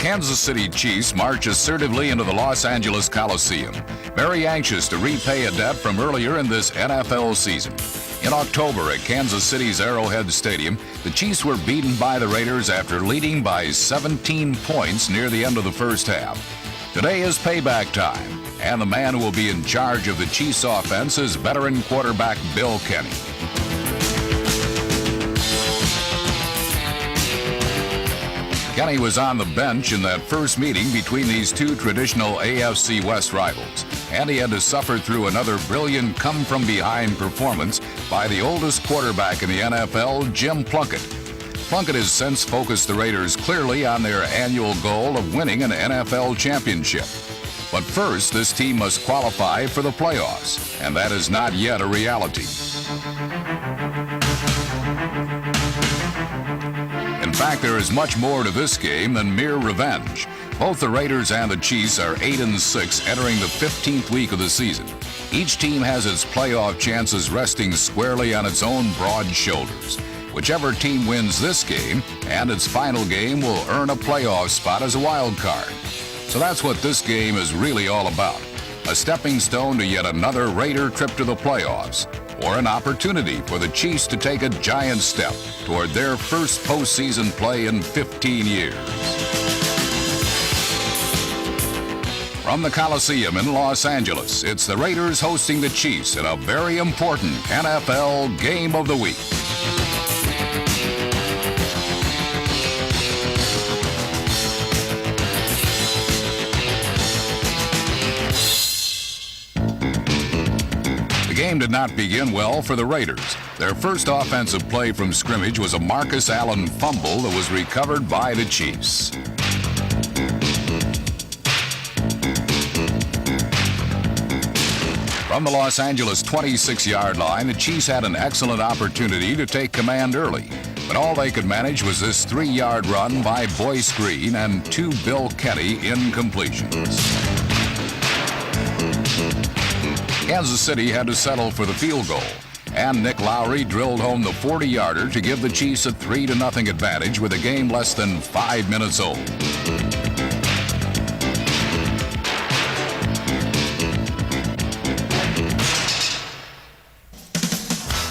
Kansas City Chiefs march assertively into the Los Angeles Coliseum, very anxious to repay a debt from earlier in this NFL season. In October at Kansas City's Arrowhead Stadium, the Chiefs were beaten by the Raiders after leading by 17 points near the end of the first half. Today is payback time, and the man who will be in charge of the Chiefs offense is veteran quarterback Bill Kenny. Kenny was on the bench in that first meeting between these two traditional AFC West rivals, and he had to suffer through another brilliant come-from-behind performance by the oldest quarterback in the NFL, Jim Plunkett. Plunkett has since focused the Raiders clearly on their annual goal of winning an NFL championship. But first, this team must qualify for the playoffs, and that is not yet a reality. In fact, there is much more to this game than mere revenge. Both the Raiders and the Chiefs are 8-6 entering the 15th week of the season. Each team has its playoff chances resting squarely on its own broad shoulders. Whichever team wins this game and its final game will earn a playoff spot as a wild card. So that's what this game is really all about. A stepping stone to yet another Raider trip to the playoffs, or an opportunity for the Chiefs to take a giant step toward their first postseason play in 15 years. From the Coliseum in Los Angeles, it's the Raiders hosting the Chiefs in a very important NFL Game of the Week. The game did not begin well for the Raiders. Their first offensive play from scrimmage was a Marcus Allen fumble that was recovered by the Chiefs. From the Los Angeles 26-yard line, the Chiefs had an excellent opportunity to take command early, but all they could manage was this 3-yard run by Boyce Green and 2 Bill Kenny incompletions. Kansas City had to settle for the field goal, and Nick Lowry drilled home the 40-yarder to give the Chiefs a 3-0 advantage with a game less than 5 minutes old.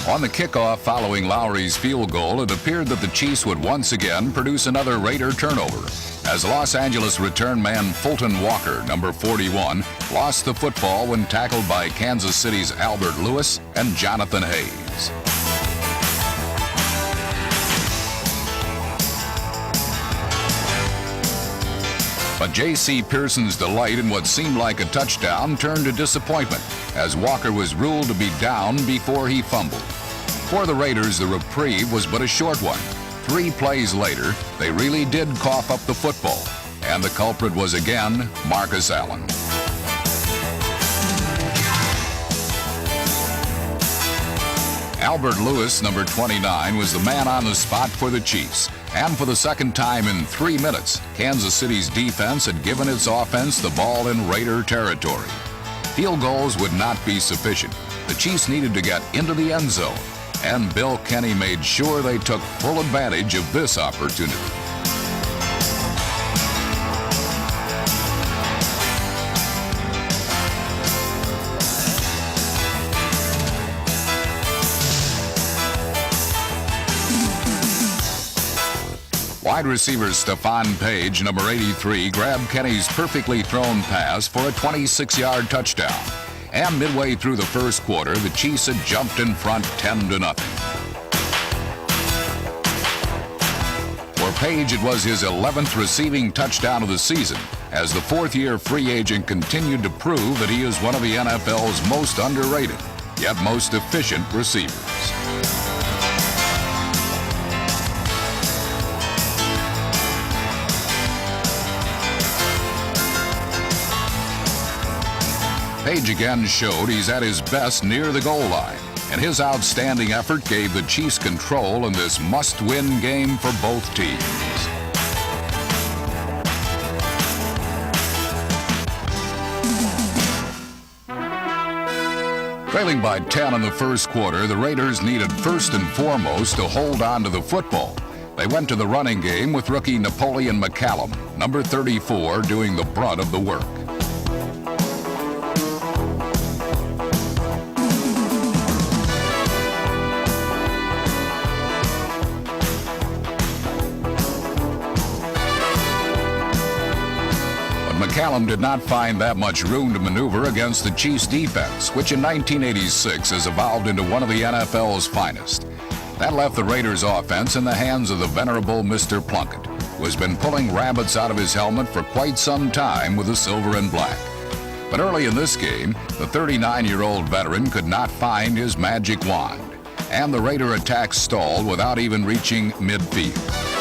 On the kickoff following Lowry's field goal, it appeared that the Chiefs would once again produce another Raider turnover, as Los Angeles return man Fulton Walker, number 41, lost the football when tackled by Kansas City's Albert Lewis and Jonathan Hayes. But J.C. Pearson's delight in what seemed like a touchdown turned to disappointment, as Walker was ruled to be down before he fumbled. For the Raiders, the reprieve was but a short one. 3 plays later, they really did cough up the football, and the culprit was again Marcus Allen. Albert Lewis, number 29, was the man on the spot for the Chiefs, and for the second time in 3 minutes, Kansas City's defense had given its offense the ball in Raider territory. Field goals would not be sufficient. The Chiefs needed to get into the end zone, and Bill Kenny made sure they took full advantage of this opportunity. Wide receiver Stephon Page, number 83, grabbed Kenny's perfectly thrown pass for a 26-yard touchdown. And midway through the first quarter, the Chiefs had jumped in front 10-0. For Page, it was his 11th receiving touchdown of the season, as the fourth-year free agent continued to prove that he is one of the NFL's most underrated, yet most efficient receivers. Page again showed he's at his best near the goal line, and his outstanding effort gave the Chiefs control in this must-win game for both teams. Trailing by 10 in the first quarter, the Raiders needed first and foremost to hold on to the football. They went to the running game with rookie Napoleon McCallum, number 34, doing the brunt of the work. McCallum did not find that much room to maneuver against the Chiefs' defense, which in 1986 has evolved into one of the NFL's finest. That left the Raiders' offense in the hands of the venerable Mr. Plunkett, who has been pulling rabbits out of his helmet for quite some time with the silver and black. But early in this game, the 39-year-old veteran could not find his magic wand, and the Raider attack stalled without even reaching midfield.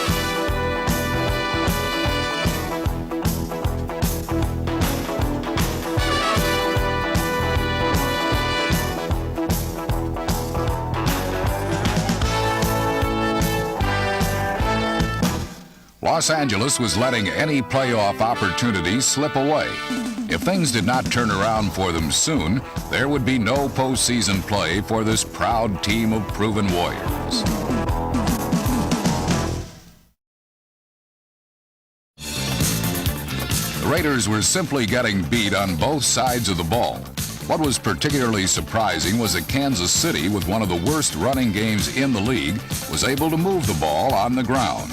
Los Angeles was letting any playoff opportunity slip away. If things did not turn around for them soon, there would be no postseason play for this proud team of proven warriors. The Raiders were simply getting beat on both sides of the ball. What was particularly surprising was that Kansas City, with one of the worst running games in the league, was able to move the ball on the ground.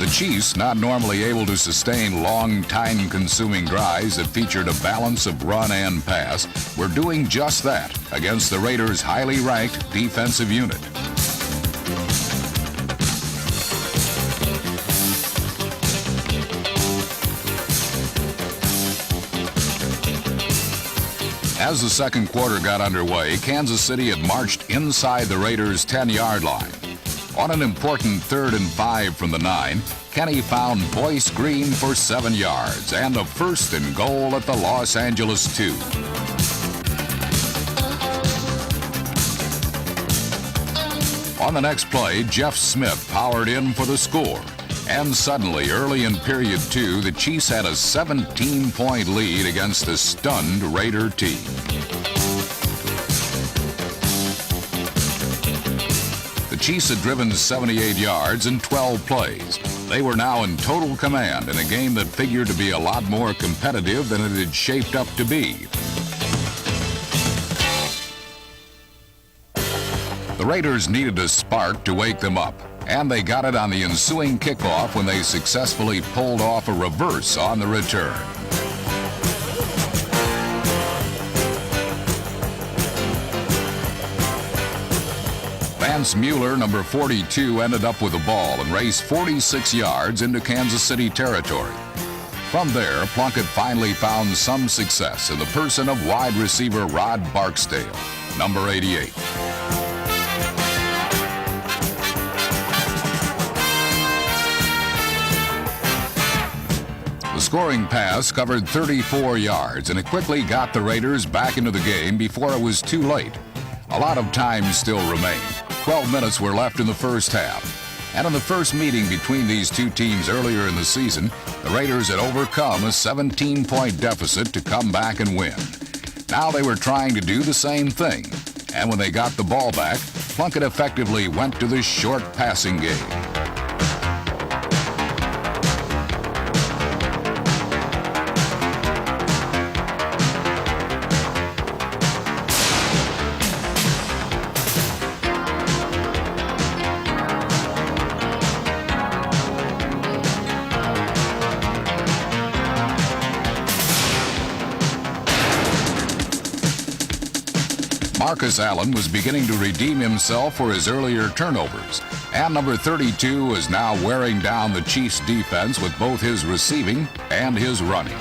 The Chiefs, not normally able to sustain long, time-consuming drives that featured a balance of run and pass, were doing just that against the Raiders' highly ranked defensive unit. As the second quarter got underway, Kansas City had marched inside the Raiders' 10-yard line. On an important 3rd and 5 from the 9, Kenny found Boyce Green for 7 yards and a 1st and goal at the Los Angeles 2. On the next play, Jeff Smith powered in for the score. And suddenly, early in period 2, the Chiefs had a 17-point lead against the stunned Raider team. The Chiefs had driven 78 yards in 12 plays. They were now in total command in a game that figured to be a lot more competitive than it had shaped up to be. The Raiders needed a spark to wake them up, and they got it on the ensuing kickoff when they successfully pulled off a reverse on the return. Vance Mueller, number 42, ended up with the ball and raced 46 yards into Kansas City territory. From there, Plunkett finally found some success in the person of wide receiver Rod Barksdale, number 88. The scoring pass covered 34 yards, and it quickly got the Raiders back into the game before it was too late. A lot of time still remained. 12 minutes were left in the first half. And in the first meeting between these two teams earlier in the season, the Raiders had overcome a 17-point deficit to come back and win. Now they were trying to do the same thing. And when they got the ball back, Plunkett effectively went to the short passing game. Marcus Allen was beginning to redeem himself for his earlier turnovers, and number 32 is now wearing down the Chiefs' defense with both his receiving and his running.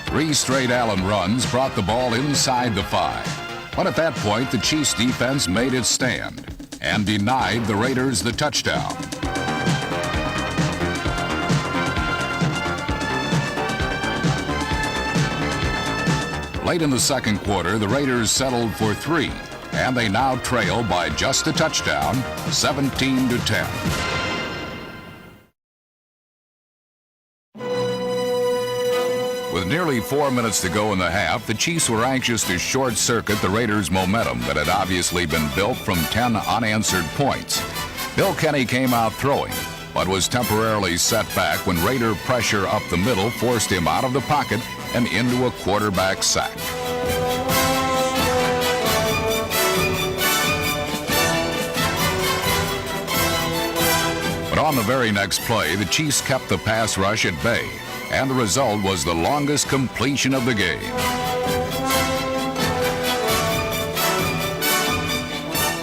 Three straight Allen runs brought the ball inside the 5. But at that point, the Chiefs' defense made its stand and denied the Raiders the touchdown. Late in the second quarter, the Raiders settled for 3. and they now trail by just a touchdown, 17-10. With nearly 4 minutes to go in the half, the Chiefs were anxious to short-circuit the Raiders' momentum that had obviously been built from 10 unanswered points. Bill Kenny came out throwing, but was temporarily set back when Raider pressure up the middle forced him out of the pocket and into a quarterback sack. But on the very next play, the Chiefs kept the pass rush at bay, and the result was the longest completion of the game.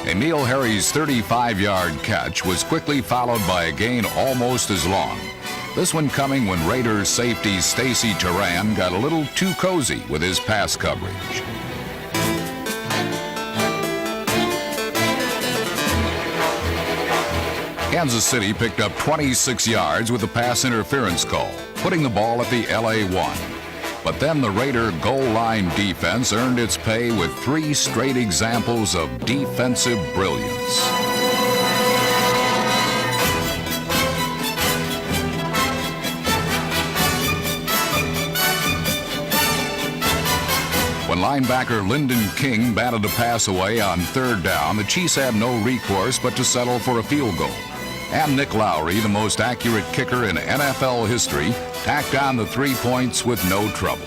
Emil Harry's 35-yard catch was quickly followed by a gain almost as long. This one coming when Raiders safety Stacy Turan got a little too cozy with his pass coverage. Kansas City picked up 26 yards with a pass interference call, putting the ball at the LA1. But then the Raider goal line defense earned its pay with 3 straight examples of defensive brilliance. When linebacker Lyndon King batted a pass away on 3rd down, the Chiefs had no recourse but to settle for a field goal. And Nick Lowry, the most accurate kicker in NFL history, tacked on the 3 points with no trouble.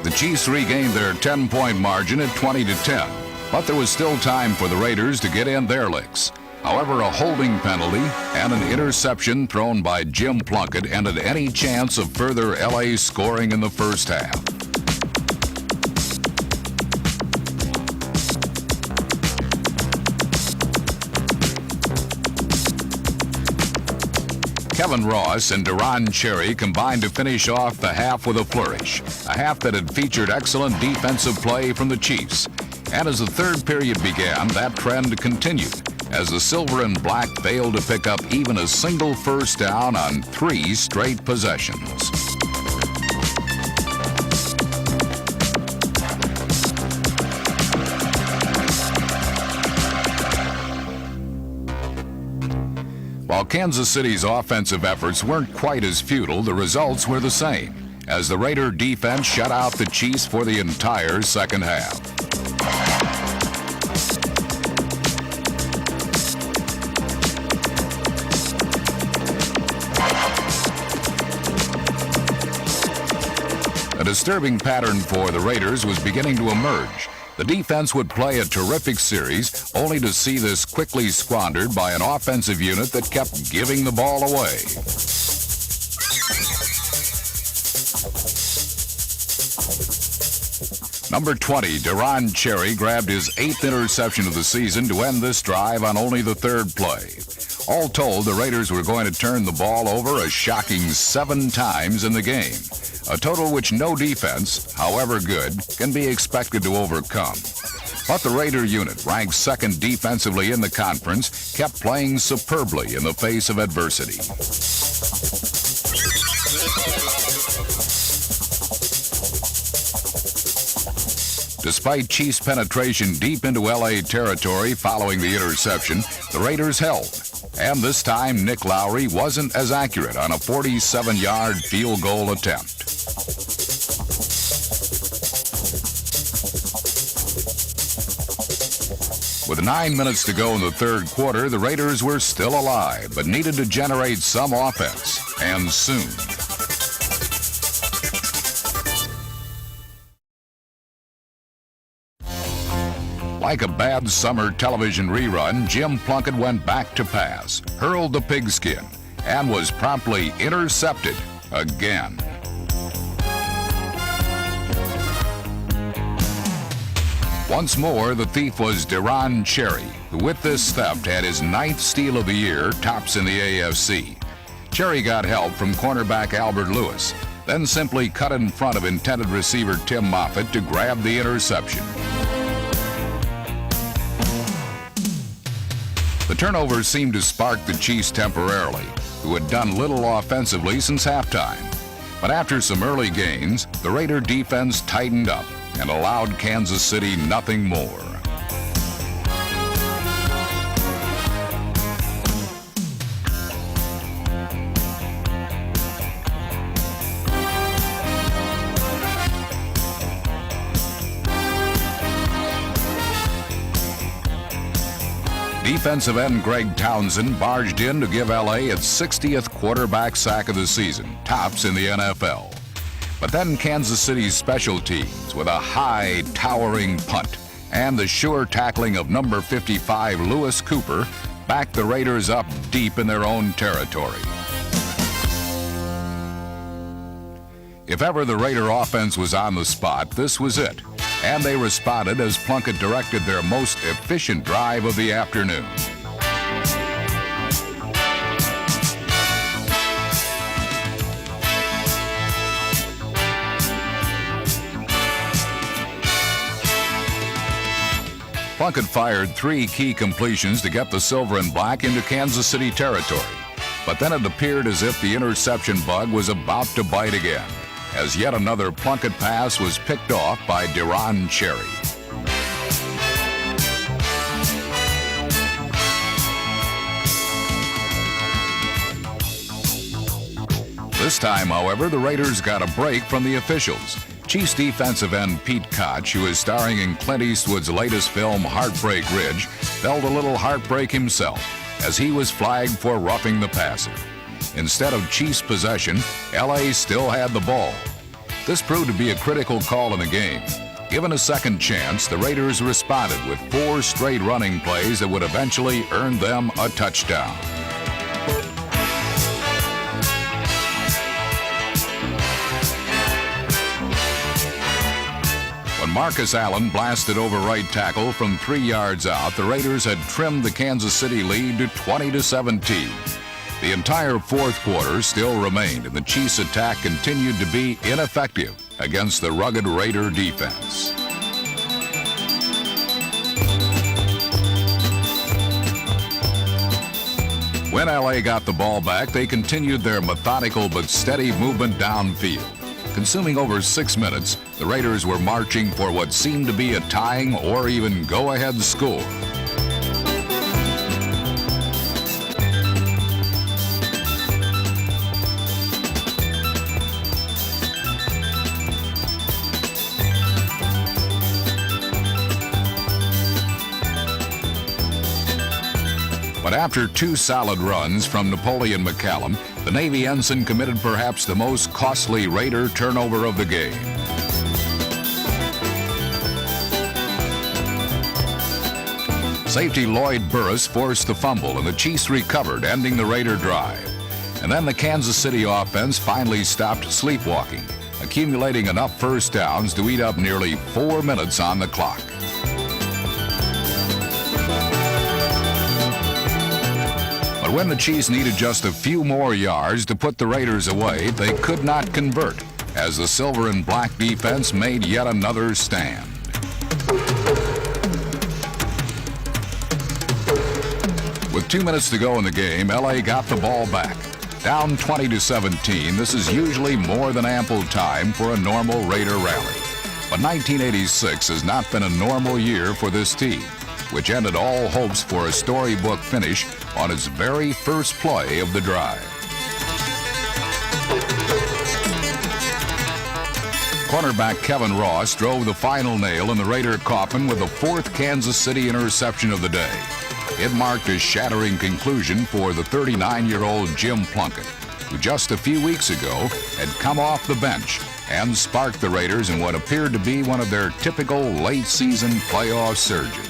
The Chiefs regained their 10-point margin at 20-10, but there was still time for the Raiders to get in their licks. However, a holding penalty and an interception thrown by Jim Plunkett ended any chance of further LA scoring in the first half. Kevin Ross and Deron Cherry combined to finish off the half with a flourish, a half that had featured excellent defensive play from the Chiefs. And as the third period began, that trend continued, as the Silver and Black failed to pick up even a single first down on 3 straight possessions. While Kansas City's offensive efforts weren't quite as futile, the results were the same, as the Raider defense shut out the Chiefs for the entire second half. A disturbing pattern for the Raiders was beginning to emerge. The defense would play a terrific series, only to see this quickly squandered by an offensive unit that kept giving the ball away. Number 20, Deron Cherry, grabbed his 8th interception of the season to end this drive on only the 3rd play. All told, the Raiders were going to turn the ball over a shocking 7 times in the game, a total which no defense, however good, can be expected to overcome. But the Raider unit, ranked 2nd defensively in the conference, kept playing superbly in the face of adversity. Despite Chiefs' penetration deep into LA territory following the interception, the Raiders held. And this time, Nick Lowry wasn't as accurate on a 47-yard field goal attempt. With 9 minutes to go in the 3rd quarter, the Raiders were still alive, but needed to generate some offense, and soon. Like a bad summer television rerun, Jim Plunkett went back to pass, hurled the pigskin, and was promptly intercepted again. Once more, the thief was Deron Cherry, who with this theft had his 9th steal of the year, tops in the AFC. Cherry got help from cornerback Albert Lewis, then simply cut in front of intended receiver Tim Moffitt to grab the interception. The turnover seemed to spark the Chiefs temporarily, who had done little offensively since halftime. But after some early gains, the Raider defense tightened up and allowed Kansas City nothing more. Defensive end Greg Townsend barged in to give LA its 60th quarterback sack of the season, tops in the NFL. But then Kansas City's special teams with a high, towering punt and the sure tackling of number 55 Lewis Cooper backed the Raiders up deep in their own territory. If ever the Raider offense was on the spot, this was it. And they responded as Plunkett directed their most efficient drive of the afternoon. Plunkett fired 3 key completions to get the Silver and Black into Kansas City territory. But then it appeared as if the interception bug was about to bite again, as yet another Plunkett pass was picked off by Deron Cherry. This time, however, the Raiders got a break from the officials. Chiefs defensive end Pete Koch, who is starring in Clint Eastwood's latest film Heartbreak Ridge, felt a little heartbreak himself as he was flagged for roughing the passer. Instead of Chiefs possession, LA still had the ball. This proved to be a critical call in the game. Given a second chance, the Raiders responded with 4 straight running plays that would eventually earn them a touchdown. When Marcus Allen blasted over right tackle from 3 yards out, the Raiders had trimmed the Kansas City lead to 20-17. The entire fourth quarter still remained, and the Chiefs' attack continued to be ineffective against the rugged Raider defense. When LA got the ball back, they continued their methodical but steady movement downfield. Consuming over 6 minutes, the Raiders were marching for what seemed to be a tying or even go-ahead score. But after 2 solid runs from Napoleon McCallum, the Navy ensign committed perhaps the most costly Raider turnover of the game. Safety Lloyd Burris forced the fumble, and the Chiefs recovered, ending the Raider drive. And then the Kansas City offense finally stopped sleepwalking, accumulating enough first downs to eat up nearly 4 minutes on the clock. But when the Chiefs needed just a few more yards to put the Raiders away, they could not convert, as the Silver and Black defense made yet another stand. With 2 minutes to go in the game, LA got the ball back. Down 20-17, this is usually more than ample time for a normal Raider rally. But 1986 has not been a normal year for this team, which ended all hopes for a storybook finish on its very first play of the drive. Cornerback Kevin Ross drove the final nail in the Raider coffin with the 4th Kansas City interception of the day. It marked a shattering conclusion for the 39-year-old Jim Plunkett, who just a few weeks ago had come off the bench and sparked the Raiders in what appeared to be one of their typical late-season playoff surges.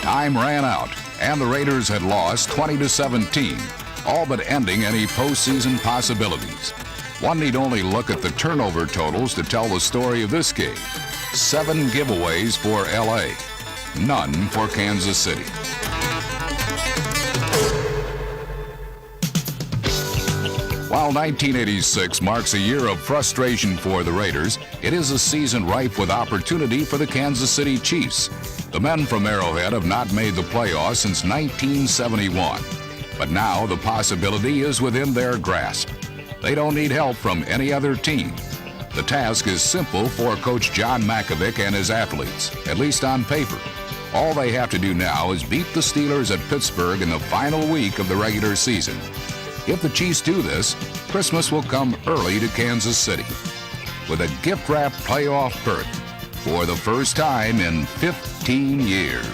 Time ran out, and the Raiders had lost 20-17, all but ending any postseason possibilities. One need only look at the turnover totals to tell the story of this game. 7 giveaways for LA, none for Kansas City. While 1986 marks a year of frustration for the Raiders, it is a season ripe with opportunity for the Kansas City Chiefs. The men from Arrowhead have not made the playoffs since 1971. But now the possibility is within their grasp. They don't need help from any other team. The task is simple for Coach John Makovic and his athletes, at least on paper. All they have to do now is beat the Steelers at Pittsburgh in the final week of the regular season. If the Chiefs do this, Christmas will come early to Kansas City with a gift-wrapped playoff berth for the first time in 15 years.